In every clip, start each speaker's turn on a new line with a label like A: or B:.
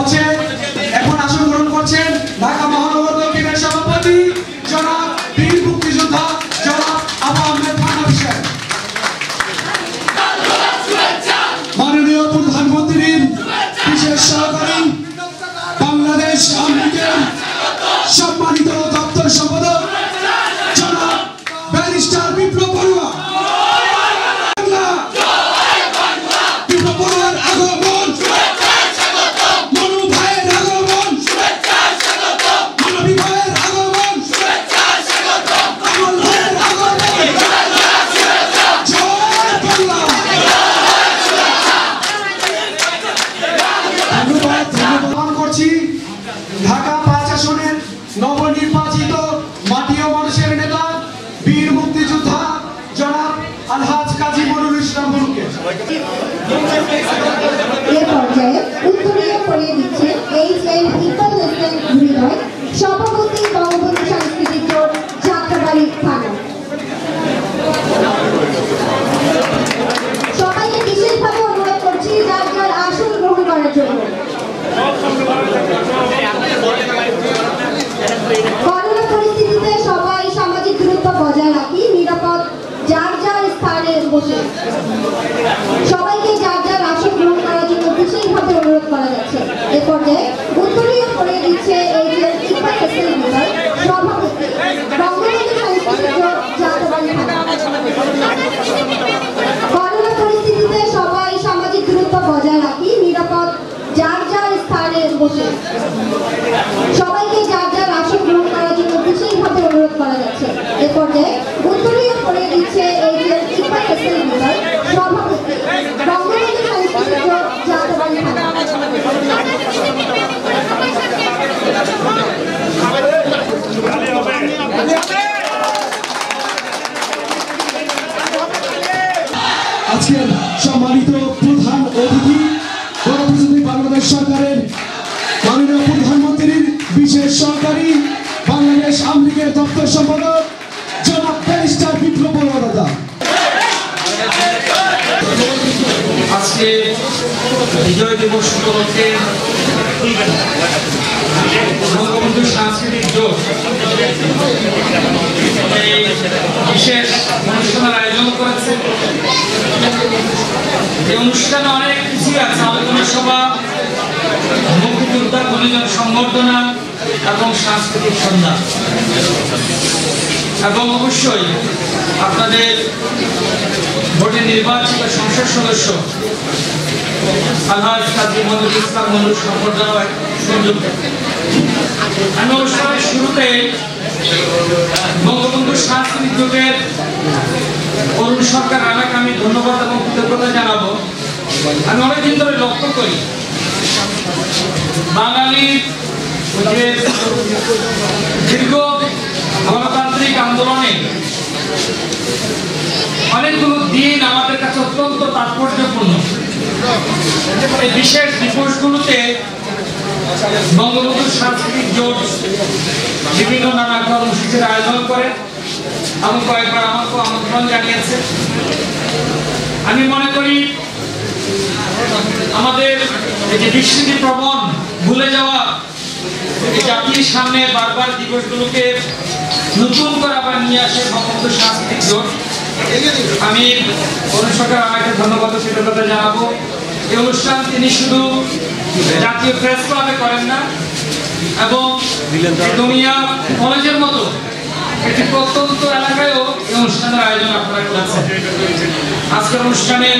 A: মঞ্চে এখন আসন গ্রহণ করছেন ঢাকা মহানগর দক্ষিণের সভাপতি জনাব বীর মুক্তিযোদ্ধা জনাব আবু আহমেদ ফানাবি সাহেব। মাননীয় প্রধানমন্ত্রীর বিশেষ সহকারী বাংলাদেশ আওয়ামী লীগের সম্মানিত দপ্তর সম্পাদক জনাব ব্যারিস্টার বিপ্লব বড়ুয়া। ঢাকা ৫ আসনের নবনির্বাচিত মাটি ও মানুষের নেতা বীর মুক্তিযোদ্ধা জনাব আলহাজ কাজী মনিরুল ইসলাম মুলুকে।
B: এই পর্যায়ে উত্তরীয় পড়িয়ে দিচ্ছে এইচ.এম. ইকবাল হোসেন হৃদয়, সভাপতি বঙ্গবন্ধু সাংস্কৃতিক জোট যাত্রাবাড়ি থানা। সবাইকে বিশেষভাবে অনুরোধ করছি যার যার আসন গ্রহণ করার জন্য। করোনা পরিস্থিতিতে সবাই সামাজিক দূরত্ব বজায় রাখি, নিরাপদ যার যার স্থানে বসে সবাইকে যার যার আসন গ্রহণ করার জন্য বিশেষভাবে অনুরোধ করা যাচ্ছে। এ পর্যায়ে উত্তরীয় করে দিচ্ছে এইচ.এম. ইকবাল হোসেন হৃদয়, সভাপতি বঙ্গবন্ধু সাংস্কৃতিক জোট যাত্রাবাড়ি থানা। করোনা পরিস্থিতিতে সবাই সামাজিক দূরত্ব বজায় রাখি, নিরাপদ যার যার স্থানে বসে সবাইকে যার যার আসন গ্রহণ করার জন্য বিশেষভাবে অনুরোধ করা যাচ্ছে। এ পর্যায়ে উত্তরীয় করে দিচ্ছে এইচ.এম. ইকবাল হোসেন হৃদয়, সভাপতি বঙ্গবন্ধু সাংস্কৃতিক জোট যাত্রাবাড়ি থানা।
A: আজকের সম্মানিত প্রধান অতিথি গণপ্রজাতন্ত্রী বাংলাদেশ সরকারের মাননীয় প্রধানমন্ত্রীর বিশেষ সহকারী বাংলাদেশ আওয়ামী লীগের দপ্তর সম্পাদক জনাব ব্যারিস্টার বিপ্লব বড়ুয়া দাদা।
C: আজকে বিজয় দিবস উপলক্ষে বঙ্গবন্ধু সাংস্কৃতিক জোট বিশেষ অনুষ্ঠানের আয়োজন করেছে। এই অনুষ্ঠানে অনেক কিছুই আছে, আলোচনা সভা, মুক্তিযোদ্ধা গুণীজন সংবর্ধনা এবং সাংস্কৃতিক সন্ধ্যা, এবং অবশ্যই আপনাদের ভোটে নির্বাচিত সংসদ সদস্য আলহাজ কাজী মনিরুল ইসলাম মুলুক সম্বর্ধনার সুযোগ। আমি অনুষ্ঠানের শুরুতে বঙ্গবন্ধু সাংস্কৃতিক জোটের অরুণ সরকার রানাকে আমি ধন্যবাদ এবং কৃতজ্ঞতা জানাবো। আমি অনেকদিন ধরে লক্ষ্য করি বাঙালির দীর্ঘ গণতান্ত্রিক আন্দোলনে অনেকগুলো দিন আমাদের কাছে অত্যন্ত তাৎপর্যপূর্ণ। এই বিশেষ দিবসগুলোতে বঙ্গবন্ধু সাংস্কৃতিক জোট বিভিন্ন নানা কর্মসূচির আয়োজন করে এবং কয়েকবার আমাকে আমন্ত্রণ জানিয়েছে। আমি মনে করি আমাদের এই যে বিস্মৃতি প্রবণ ভুলে যাওয়া এই জাতির সামনে বারবার দিবসগুলোকে নতুন করে আবার নিয়ে আসে বঙ্গবন্ধু সাংস্কৃতিক জোট। আমি অরুণ সরকার আমাকে ধন্যবাদ ও কৃতজ্ঞতা জানাবো। এই অনুষ্ঠান তিনি শুধু জাতীয় প্রেস ক্লাবে করেন না, এবং দুনিয়া কলেজের মতো একটি প্রত্যন্ত এলাকায়ও এই অনুষ্ঠানের আয়োজন আপনারা করেছেন। আজকের অনুষ্ঠানের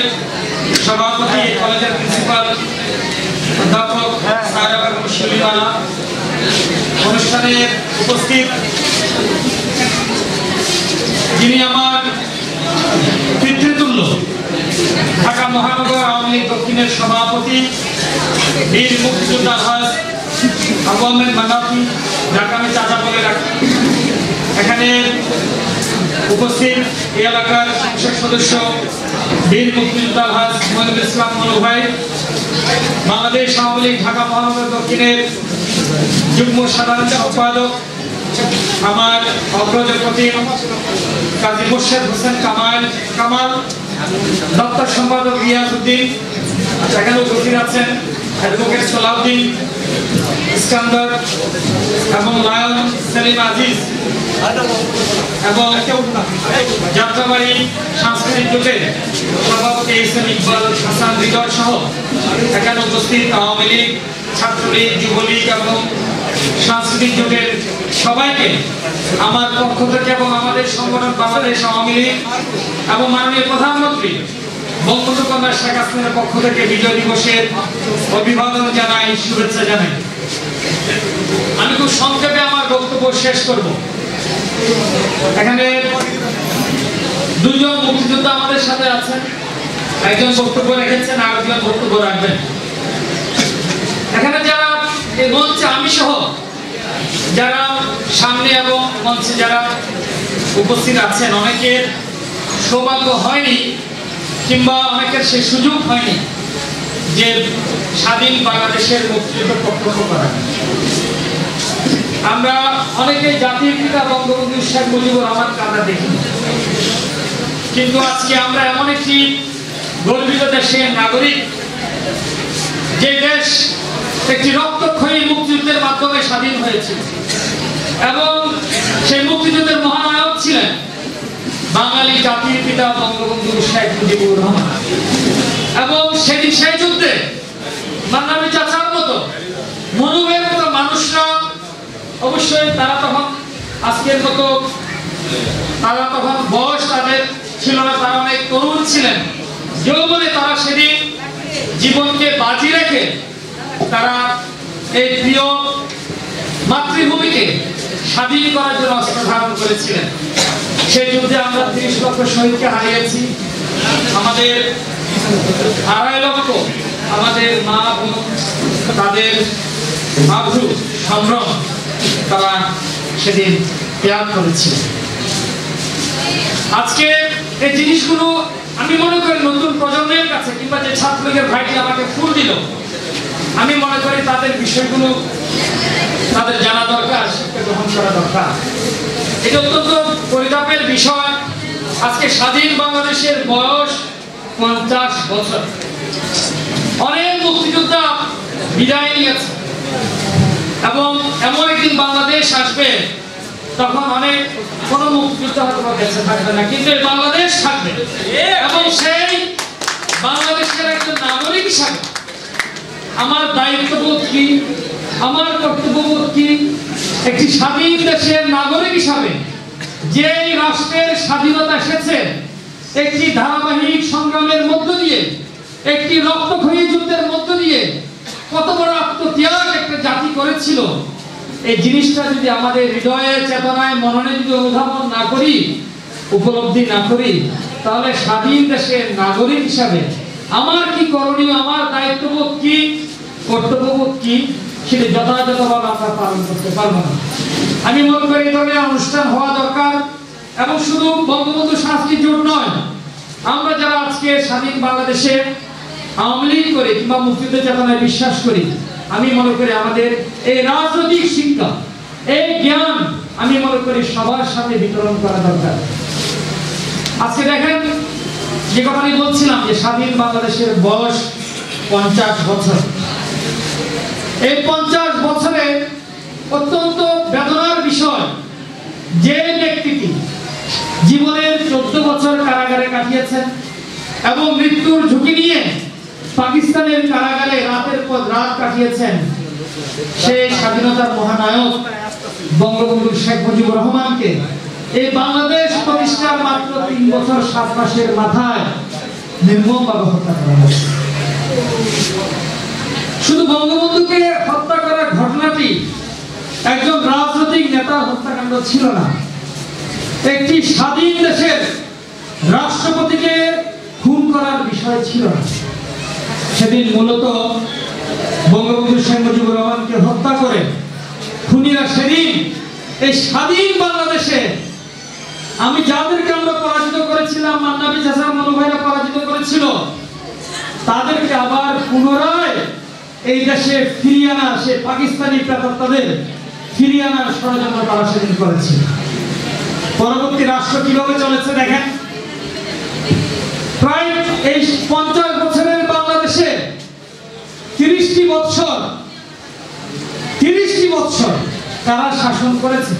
C: সভাপতি কলেজের প্রিন্সিপাল অধ্যাপক সায়রা বেগম শিলিমালা, অনুষ্ঠানে উপস্থিত যিনি আমার পিতৃতুল্য ঢাকা মহানগর আওয়ামী লীগ দক্ষিণের সভাপতি বীর মুক্তিযোদ্ধা আলহাজ আবু আহমেদ ফানাবি, যাকে আমি চাচা বলে রাখি। এখানে উপস্থিত এই এলাকার সংসদ সদস্য বীর মুক্তিযোদ্ধা আলহাজ মনিরুল ইসলাম মুলুক ভাই, বাংলাদেশ আওয়ামী লীগ ঢাকা মহানগর দক্ষিণের যুগ্ম সাধারণ সম্পাদক আমার অগ্রজ প্রতিম কাজী মোর্শেদ হোসেন কামাল, দপ্তর সম্পাদক রিয়াজউদ্দিন, সেখানে উপস্থিত আছেন অ্যাডভোকেট সালাউদ্দিন ইস্কান্দার এবং লায়ন সেলিম আজিজ এবং যাত্রাবাড়ি সাংস্কৃতিক জোটের সভাপতি এসএম ইকবাল হাসান হৃদয় সহ এখানে উপস্থিত আওয়ামী লীগ, ছাত্রলীগ, যুবলীগ এবং সাংস্কৃতিক জোটের সবাইকে আমার পক্ষ থেকে এবং আমাদের সংগঠন বাংলাদেশ আওয়ামী লীগ এবং মাননীয় প্রধানমন্ত্রী বঙ্গবন্ধু কন্যা শেখ হাসিনার পক্ষ থেকে বিজয় দিবসের অভিবাদন জানাই, শুভেচ্ছা জানাই। আমি খুব সংক্ষেপে আমার বক্তব্য শেষ করব। এখানে দুজন মুক্তিযোদ্ধা আমাদের সাথে আছেন, একজন বক্তব্য রেখেছেন, আরেকজন বক্তব্য রাখবেন। এখানে যারা এই মঞ্চে আমি সহ যারা সামনে এবং মঞ্চে যারা উপস্থিত আছেন, অনেকের সৌভাগ্য হয়নি কিংবা অনেকের সে সুযোগ হয়নি যে স্বাধীন বাংলাদেশের মুক্তিযুদ্ধ প্রত্যক্ষ করা। আমরা অনেকেই জাতির পিতা বঙ্গবন্ধু শেখ মুজিবুর রহমানকে আমরা দেখিনি, কিন্তু আজকে আমরা এমন একটি গর্বিত দেশের নাগরিক, যে দেশ একটি রক্তক্ষয়ী মুক্তিযুদ্ধের মাধ্যমে স্বাধীন হয়েছিল এবং সেই মুক্তিযুদ্ধের মহানায়ক ছিলেন বাঙালি জাতির পিতা বঙ্গবন্ধু শেখ মুজিবুর রহমান। এবং সেদিন সেই যুদ্ধে মান্নাবী চাচার মতো মনোবের মতো মানুষরা, অবশ্যই তারা তখন আজকের মতো, তারা তখন বয়স তাদের ছিল না, তারা অনেক তরুণ ছিলেন, যৌবনে তারা সেদিন জীবনকে বাজি রেখে তারা এই প্রিয় মাতৃভূমিকে স্বাধীন করার জন্য অস্ত্র ধারণ করেছিলেন। সেই যুদ্ধে আমরা 30 লক্ষ শহীদকে হারিয়েছি, আমাদের 2.5 লক্ষ আমাদের মা বোন, তাদের আব্রু সম্ভ্রম তারা সেদিন ত্যাগ করেছিলেন। আজকে এই জিনিসগুলো আমি মনে করি নতুন প্রজন্মের কাছে কিংবা যে ছাত্রলীগের ভাইটি আমাকে ফুল দিল, আমি মনে করি তাদের বিষয়গুলো তাদের জানা দরকার, শিক্ষা গ্রহণ করা দরকার। এটা অত্যন্ত পরিতাপের বিষয়। আজকে স্বাধীন বাংলাদেশের বয়স 50 বছর। অনেক মুক্তিযোদ্ধা বিদায় নিয়েছে এবং এমন একদিন বাংলাদেশ আসবে তখন অনেক কোন মুক্তিযোদ্ধা হয়তো বেঁচে থাকবে না, কিন্তু বাংলাদেশ থাকবে এবং সেই বাংলাদেশের একজন নাগরিক হিসাবে আমার দায়িত্ববোধ কি, আমার কর্তব্যবোধ কি, একটি স্বাধীন দেশের নাগরিক হিসাবে যে রাষ্ট্রের স্বাধীনতা এসেছে একটি ধারাবাহিক সংগ্রামের মধ্য দিয়ে, একটি রক্তক্ষয়ী যুদ্ধের মধ্য দিয়ে, কত বড় আত্মত্যাগ একটা জাতি করেছিল, এই জিনিসটা যদি আমাদের হৃদয়ে, চেতনায়, মননে যদি অনুধাবন না করি, উপলব্ধি না করি, তাহলে স্বাধীন দেশের নাগরিক হিসাবে আমার কি করণীয়, আমার দায়িত্ববোধ কি, কর্তব্যবোধ কি, সেটা যথাযথভাবে আমরা পালন করতে পারবো না। আমি মনে করি এই ধরনের অনুষ্ঠান হওয়া দরকার এবং শুধু বঙ্গবন্ধু সাংস্কৃতিক জোট নয়, আমরা যারা আজকে স্বাধীন বাংলাদেশে আওয়ামী লীগ করে কিংবা মুক্তিযুদ্ধ চেতনায় বিশ্বাস করি, আমি মনে করি আমাদের এই রাজনৈতিক শিক্ষা, এই জ্ঞান আমি মনে করি সবার সাথে বিতরণ করা দরকার। আজকে দেখেন যে কথা আমি বলছিলাম যে স্বাধীন বাংলাদেশের বয়স 50 বছর। এই 50 বছরে অত্যন্ত বেদনার বিষয়, যে ব্যক্তিটি জীবনের 14 বছর কারাগারে কাটিয়েছেন এবং মৃত্যুর ঝুঁকি নিয়ে পাকিস্তানের কারাগারে রাতের পর রাত কাটিয়েছেন, সেই স্বাধীনতার মহানায়ক বঙ্গবন্ধু শেখ মুজিবুর রহমানকে এই বাংলাদেশ প্রতিষ্ঠার মাত্র 3 বছর 7 মাসের মাথায় নির্মমভাবে হত্যা করা হয়েছে। শুধু বঙ্গবন্ধুকে হত্যা করার ঘটনাটি একজন রাজনৈতিক নেতার হত্যাকাণ্ড ছিল না, একটি স্বাধীন দেশের রাষ্ট্রপতিকে খুন করার বিষয় ছিল না। সেদিন মূলত বঙ্গবন্ধু শেখ মুজিবুর রহমানকে হত্যা করে খুনিরা সেদিন এই স্বাধীন বাংলাদেশে আমি যাদেরকে আমরা পরাজিত করেছিলাম, মান্নাবী চাচার মনোভাইরা পরাজিত করেছিল, তাদেরকে আবার পুনরায় এই দেশে ফিরিয়ে আনা, সে পাকিস্তানি প্রেতাত্মাদের ফিরিয়ে আনার ষড়যন্ত্র তারা সেদিন করেছিল। পরবর্তী রাষ্ট্র কিভাবে চলেছে দেখেন। প্রায় এই 50 বছরের বাংলাদেশে 30টি বৎসর তারা শাসন করেছে।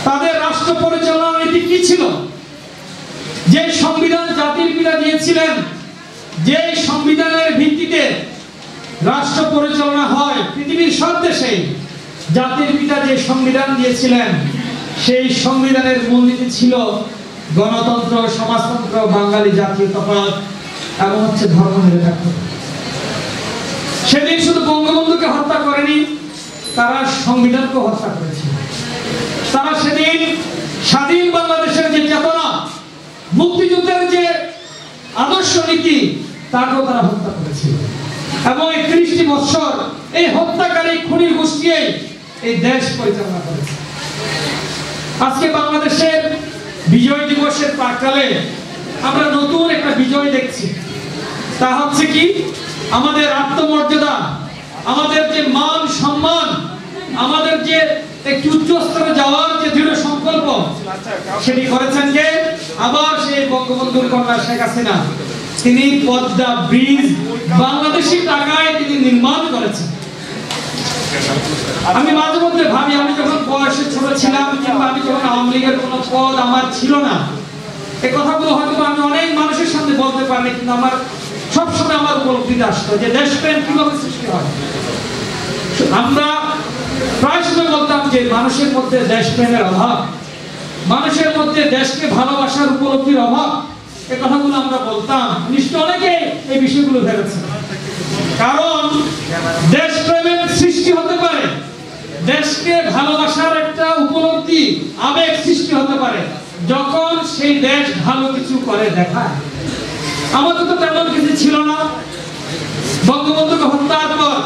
C: তাদের রাষ্ট্র পরিচালনার নীতি কি ছিল? যে সংবিধান জাতির পিতা দিয়েছিলেন, যে সংবিধানের ভিত্তিতে রাষ্ট্র পরিচালনা হয় পৃথিবীর সব দেশে, জাতির পিতা যে সংবিধান দিয়েছিলেন সেই সংবিধানের মূলনীতি ছিল গণতন্ত্র, সমাজতন্ত্র, বাঙালি জাতীয়তাবাদ এবং হচ্ছে ধর্মনিরপেক্ষতা। সেদিন শুধু বঙ্গবন্ধুকে হত্যা করেনি, তারা সংবিধানকে হত্যা করেছিল। তারা সেদিন স্বাধীন বাংলাদেশের যে চেতনা, মুক্তিযুদ্ধের যে আদর্শ নীতি, তাকেও তারা হত্যা করেছিল। এবং এই 30টি বৎসর এই হত্যাকারী খুনির গোষ্ঠী এই দেশ পরিচালনা করেছে। আজকে বাংলাদেশের বিজয় দিবসের প্রাক্কালে আমরা নতুন একটা বিজয় দেখছি। তা হচ্ছে কি, আমাদের আত্মমর্যাদা, আমাদের যে মান সম্মান, আমাদের যে একটি উচ্চ স্তরে যাওয়ার যে দৃঢ় সংকল্প, সেটি করেছেন যে আবার সেই বঙ্গবন্ধুর কন্যা শেখ হাসিনা। তিনি পদ্মা ব্রিজ বাংলাদেশি টাকায় তিনি নির্মাণ করেছেন। আমি মাঝে মধ্যে ভাবি, আমি যখন বয়সে ছোট ছিলাম কিংবা আমি যখন আওয়ামী লীগের কোনো পদ আমার ছিল না, এই কথাগুলো হয়তো আমি অনেক মানুষের সামনে বলতে পারিনি, কিন্তু আমার সবসময় আমার উপলব্ধিতে আসতো যে দেশপ্রেম কিভাবে সৃষ্টি হয়। আমরা প্রায় সময় বলতাম যে মানুষের মধ্যে দেশপ্রেমের অভাব, মানুষের মধ্যে দেশকে ভালোবাসার উপলব্ধির অভাব, এই কথাগুলো আমরা বলতাম। নিশ্চয় অনেকে এই বিষয়গুলো ভেবেছে। কারণ দেশপ্রেমের সৃষ্টি হতে পারে, দেশকে ভালোবাসার একটা উপলব্ধি, আবেগ সৃষ্টি হতে পারে যখন সেই দেশ ভালো কিছু করে দেখায়। আমাদের তো তেমন কিছু ছিল না। বঙ্গবন্ধুকে হত্যার পর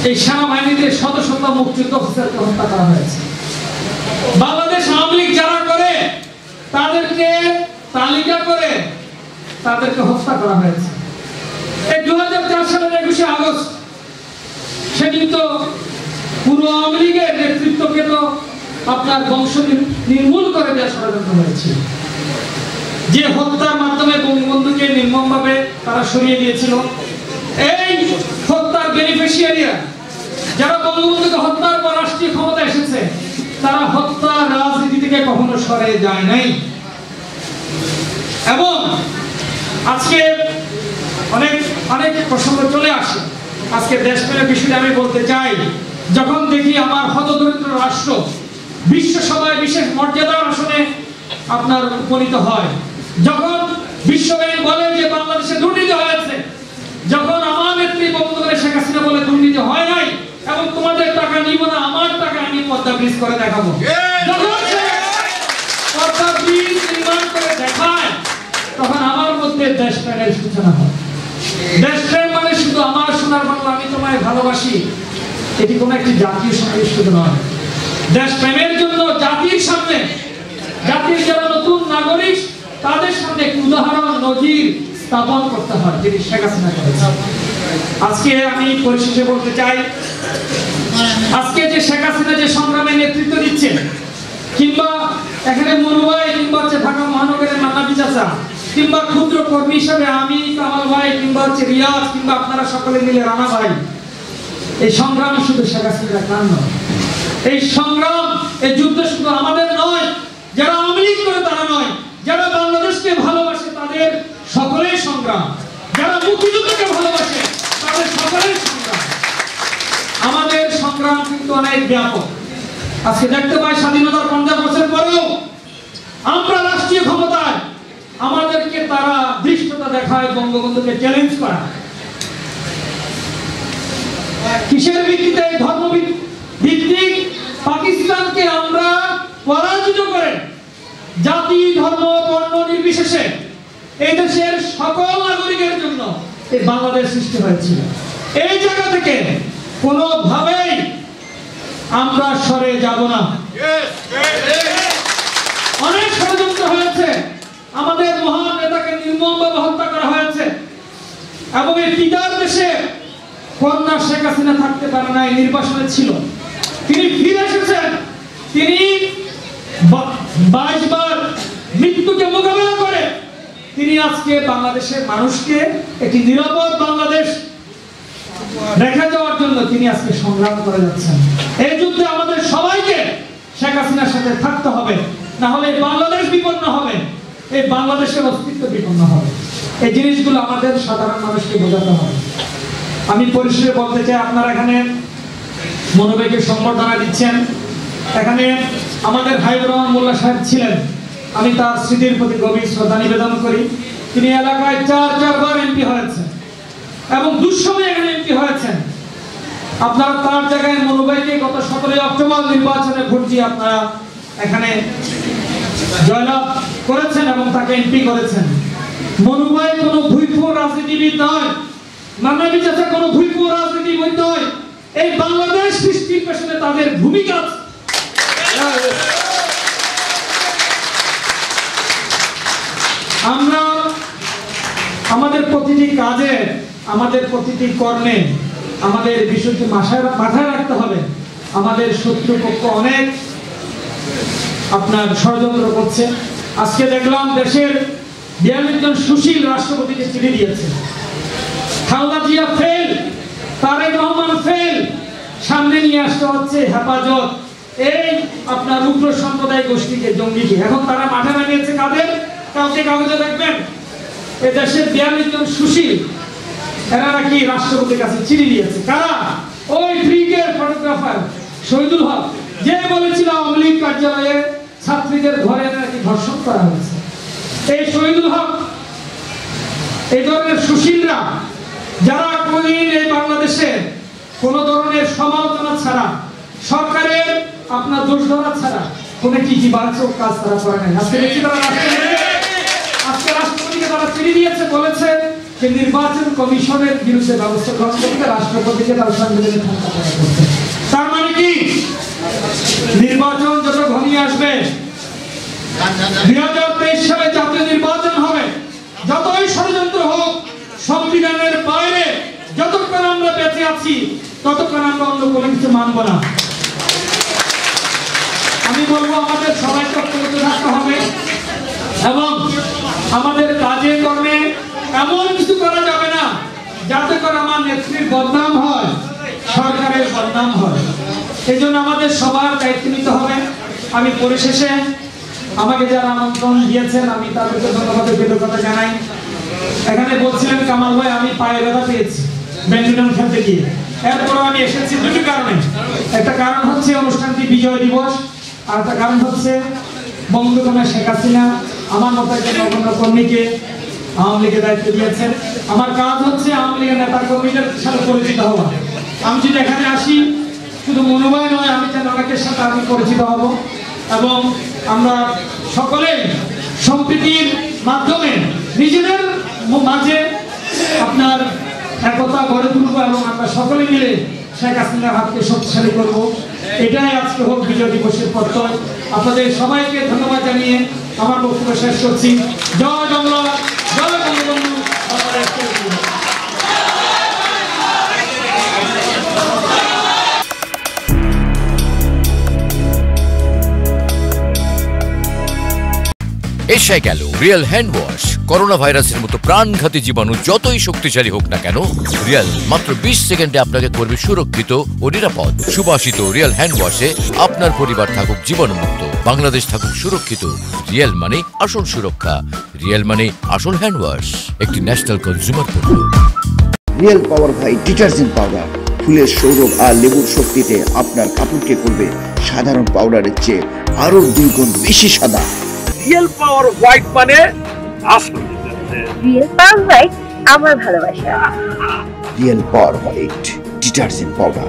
C: এই সেনাবাহিনীতে শত শত মুক্তিযুদ্ধ অফিসারকে হত্যা করা হয়েছে। বাংলাদেশ আওয়ামী লীগ যারা করে তাদেরকে তালিকা করে তাদেরকে হত্যা করা হয়েছে। এই 2004 সালের 21শে আগস্ট সেদিন তো পুরো আওয়ামী লীগের নেতৃত্বকে তো আপনার বংশ নির্মূল করে দেওয়ার ষড়যন্ত্র হয়েছিল। যে হত্যার মাধ্যমে বঙ্গবন্ধুকে নির্মমভাবে তারা সরিয়ে দিয়েছিল, এই হত্যার বেনিফিশিয়ারিরা যারা বঙ্গবন্ধুকে হত্যার পর রাষ্ট্রীয় ক্ষমতা এসেছে, তারা হত্যার রাজনীতি থেকে কখনো সরে যায় নাই। এবং আজকে অনেক অনেক প্রসঙ্গ চলে আসে। আজকে দেশপ্রেমের বিষয়ে আমি বলতে চাই, যখন দেখি আমার হতদরিদ্র রাষ্ট্র বিশ্ব সভায় বিশেষ মর্যাদার আসনে আপনার উপনীত হয়, যখন বিশ্বব্যাংক বলে যে বাংলাদেশে দুর্নীতি হয়েছে, যখন আমার নেত্রী বঙ্গবন্ধু শেখ হাসিনা বলে দুর্নীতি হয় নাই এবং তোমাদের টাকা নিব না, আমার টাকা আমি পদ্মা ব্রিজ করে দেখাবো, যখন পদ্মা ব্রিজ নির্মাণ করে দেখায়, তখন আমার মধ্যে দেশপ্রেমের সূচনা হয়। দেশপ্রেম মানে শুধু আমার সোনার বাংলা, আমি তোমায় ভালোবাসি, এটি কোনো একটি জাতীয় সঙ্গীত শুধু নয়। দেশপ্রেমের জন্য জাতির সামনে, জাতির যারা নতুন নাগরিক তাদের সামনে একটি উদাহরণ, নজির স্থাপন করতে হয়, যেটি শেখ হাসিনা করেছে। আজকে আমি পরিশেষে বলতে চাই, আজকে যে শেখ হাসিনা যে সংগ্রামে নেতৃত্ব দিচ্ছেন, কিংবা এখানে মনুভাই, কিংবা হচ্ছে ঢাকা মহানগরের মান্নাবি চাচা, কিংবা ক্ষুদ্র কর্মী হিসাবে আমি, কামাল ভাই, কিংবা হচ্ছে রিয়াজ, কিংবা আপনারা সকলে মিলে রানা ভাই, এই সংগ্রাম শুধু শেখ হাসিনার কারণ নয়। এই সংগ্রাম, এই যুদ্ধ শুধু আমাদের নয়, যারা আওয়ামী লীগ করে তারা নয়, যারা বাংলাদেশকে ভালোবাসে তাদের সকলের সংগ্রাম, যারা মুক্তিযুদ্ধকে ভালোবাসে তাদের সকলের সংগ্রাম। আমাদের সংগ্রাম কিন্তু অনেক ব্যাপক। আজকে দেখতে পাই স্বাধীনতার 50 বছর পরেও আমরা রাষ্ট্রীয় ক্ষমতায়, আমাদেরকে তারা দৃষ্টতা দেখায় বঙ্গবন্ধুকে চ্যালেঞ্জ করা। কিসের ভিত্তিতে? ধর্ম ভিত্তিক পাকিস্তানকে আমরা পরাজিত করে জাতি, ধর্ম, বর্ণ নির্বিশেষে এই দেশের সকল নাগরিকের জন্য এই বাংলাদেশ সৃষ্টি হয়েছিল। এই জায়গা থেকে কোনোভাবেই আমরা সরে যাব না। অনেক ষড়যন্ত্র হয়েছে, আমাদের মহান নেতাকে নির্মমভাবে হত্যা করা হয়েছে, এবং এই পিতার দেশে কন্যা শেখ হাসিনা থাকতে পারে নাই, নির্বাসনে ছিল, তিনি ফিরে এসেছেন, তিনি 22 বার মৃত্যুকে মোকাবেলা করে
D: তিনি আজকে বাংলাদেশের মানুষকে একটি নিরাপদ বাংলাদেশ রেখে যাওয়ার জন্য তিনি আজকে সংগ্রাম করে যাচ্ছেন। এই যুদ্ধে আমাদের সবাইকে শেখ হাসিনার সাথে থাকতে হবে, না হলে বাংলাদেশ বিপন্ন হবে, এই বাংলাদেশের অস্তিত্ব বিপন্ন হবে। এই জিনিসগুলো আমাদের সাধারণ মানুষকে বোঝাতে হবে। আমি পরিশেষে বলতে চাই, আপনারা এখানে মনোবেগে সম্বর্ধনা দিচ্ছেন। এখানে আমাদের হাবিবুর রহমান মোল্লা সাহেব ছিলেন, আমি তার স্মৃতির প্রতি গভীর শ্রদ্ধা নিবেদন করি। তিনি এলাকায় 4বার এমপি হয়েছেন এবং দুঃসময়ে এখানে এমপি হয়েছেন। আপনারা তার জায়গায় মনোবাইকে গত 17 অক্টোবর নির্বাচনে ভোট দিয়ে আপনারা এখানে জয়লাভ করেছেন এবং তাকে এমপি করেছেন। মনোবাই কোনো ভুইফুর রাজনীতিবিদ নয়, মানবী চাচা কোনো ভুইফুর রাজনীতিবিদ নয়। এই বাংলাদেশ সৃষ্টির পেছনে তাদের ভূমিকা আছে। আমরা আমাদের প্রতিটি কাজে, আমাদের প্রতিটি কর্মে আমাদের বিষয়টি মাথায় রাখতে হবে। আমাদের শত্রুপক্ষ অনেক আপনার ষড়যন্ত্র করছে। আজকে দেখলাম দেশের 42 জন সুশীল রাষ্ট্রপতিকে চিঠি দিয়েছে। খালেদা জিয়া ফেল, তারেক রহমান ফেল, সামনে নিয়ে আসতে হচ্ছে হেফাজত, এই আপনার উগ্র সম্প্রদায় গোষ্ঠীকে, জঙ্গিকে। এখন তারা মাঠে নামিয়েছে কাদের? কাউকে কাগজে দেখবেন এই দেশের 42 জন সুশীল, এরা নাকি রাষ্ট্রপতির কাছে চিঠি দিয়েছে। কারা? ওই ব্রিগেড ফটোগ্রাফার শহীদুল হক, যে বলেছিল আওয়ামী লীগ কার্যালয়ে ছাত্রীদের ঘরে নাকি ধর্ষণ করা হয়েছে। এই শহীদুল হক, এই ধরনের সুশীলরা, যারা কোনদিন এই বাংলাদেশে কোন ধরনের সমালোচনা ছাড়া, সরকারের আপনার দোষ ধরা ছাড়া কোন ইতিবাচক কাজ তারা করে নাই। আজকে দেখছি তারা রাষ্ট্রপতিকে তারা চিঠি দিয়েছে, বলেছে যে নির্বাচন কমিশনের বিরুদ্ধে ব্যবস্থা গ্রহণ করতে, রাষ্ট্রপতিকে তার সাংবিধানিক ক্ষমতা প্রদান করতে। তার মানে কি? নির্বাচন যত ঘনিয়ে আসবে, 2023 সালে জাতীয় নির্বাচন হবে, যতই ষড়যন্ত্র হোক, সংবিধানের বাইরে যতক্ষণ আমরা বেঁচে আছি ততক্ষণ আমরা অন্য কোনো কিছু মানব না। আমি বলবো আমাদের সবাইকে ঐক্যবদ্ধ থাকতে হবে এবং আমাদের কাজে কর্মে এমন কিছু করা যাবে না যাতে করে আমার নেত্রীর বদনাম হয়, সরকারের বদনাম হয়। এই জন্য আমাদের সবার দায়িত্ব নিতে হবে। আমি পরিশেষে আমাকে যারা আমন্ত্রণ দিয়েছেন আমি তাদেরকে ধন্যবাদের কৃতজ্ঞতা জানাই। এখানে বলছিলেন কামাল ভাই আমি পায়ে ব্যথা পেয়েছি ব্যাডমিন্টন খেলতে গিয়ে, এরপরও আমি এসেছি দুটি কারণে। একটা কারণ হচ্ছে অনুষ্ঠানটি বিজয় দিবস, আর একটা কারণ হচ্ছে বঙ্গবন্ধু শেখ হাসিনা আমার মতো একজন নগণ্য কর্মীকে আওয়ামী লীগের দায়িত্ব দিয়েছেন। আমার কাজ হচ্ছে আওয়ামী লীগের নেতা কর্মীদের সাথে পরিচিত হওয়া। আমি যদি এখানে আসি শুধু মনোনয় নয়, আমি যেন অনেকের সাথে আমি পরিচিত হব এবং আমরা সকলে সম্প্রীতির মাধ্যমে নিজেদের মাঝে আপনার একতা গড়ে তুলব এবং আমরা সকলে মিলে শেখ হাসিনার হাতকে শক্তিশালী করব। এটাই আজকে হোক বিজয় দিবসের প্রত্যয়। আপনাদের সবাইকে ধন্যবাদ জানিয়ে আমার বক্তব্য শেষ করছি। জয় বাংলা, জয় বঙ্গবন্ধু।
E: এসে গেল রিয়েল হ্যান্ড ওয়াশ। করোনা ভাইরাসের মতো প্রাণঘাতী জীবাণু যতই শক্তিশালী হোক না কেন, রিয়েল মাত্র 20 সেকেন্ডে আপনাকে করবে সুরক্ষিত ও নিরাপদ। সুবাসিত রিয়েল হ্যান্ড ওয়াশে আপনার পরিবার থাকুক জীবাণুমুক্ত, বাংলাদেশ থাকুক সুরক্ষিত। রিয়েল মানে আসল সুরক্ষা, রিয়েল মানে আসল হ্যান্ড ওয়াশ, একটি ন্যাশনাল কনজিউমার পণ্য।
F: রিয়েল পাওয়ার ভাই ডিটারজেন্ট পাউডার ফুলের সৌরভ আর লেবুর শক্তিতে আপনার কাপড়কে করবে সাধারণ পাউডারের চেয়ে আরো 2 গুণ বেশি সাদা।
G: রিয়েল পাওয়ার হোয়াইট মানে আসল
H: রিয়েল পাওয়ার হোয়াইট আমার ভালোবাসা।
F: Real power white detergent powder.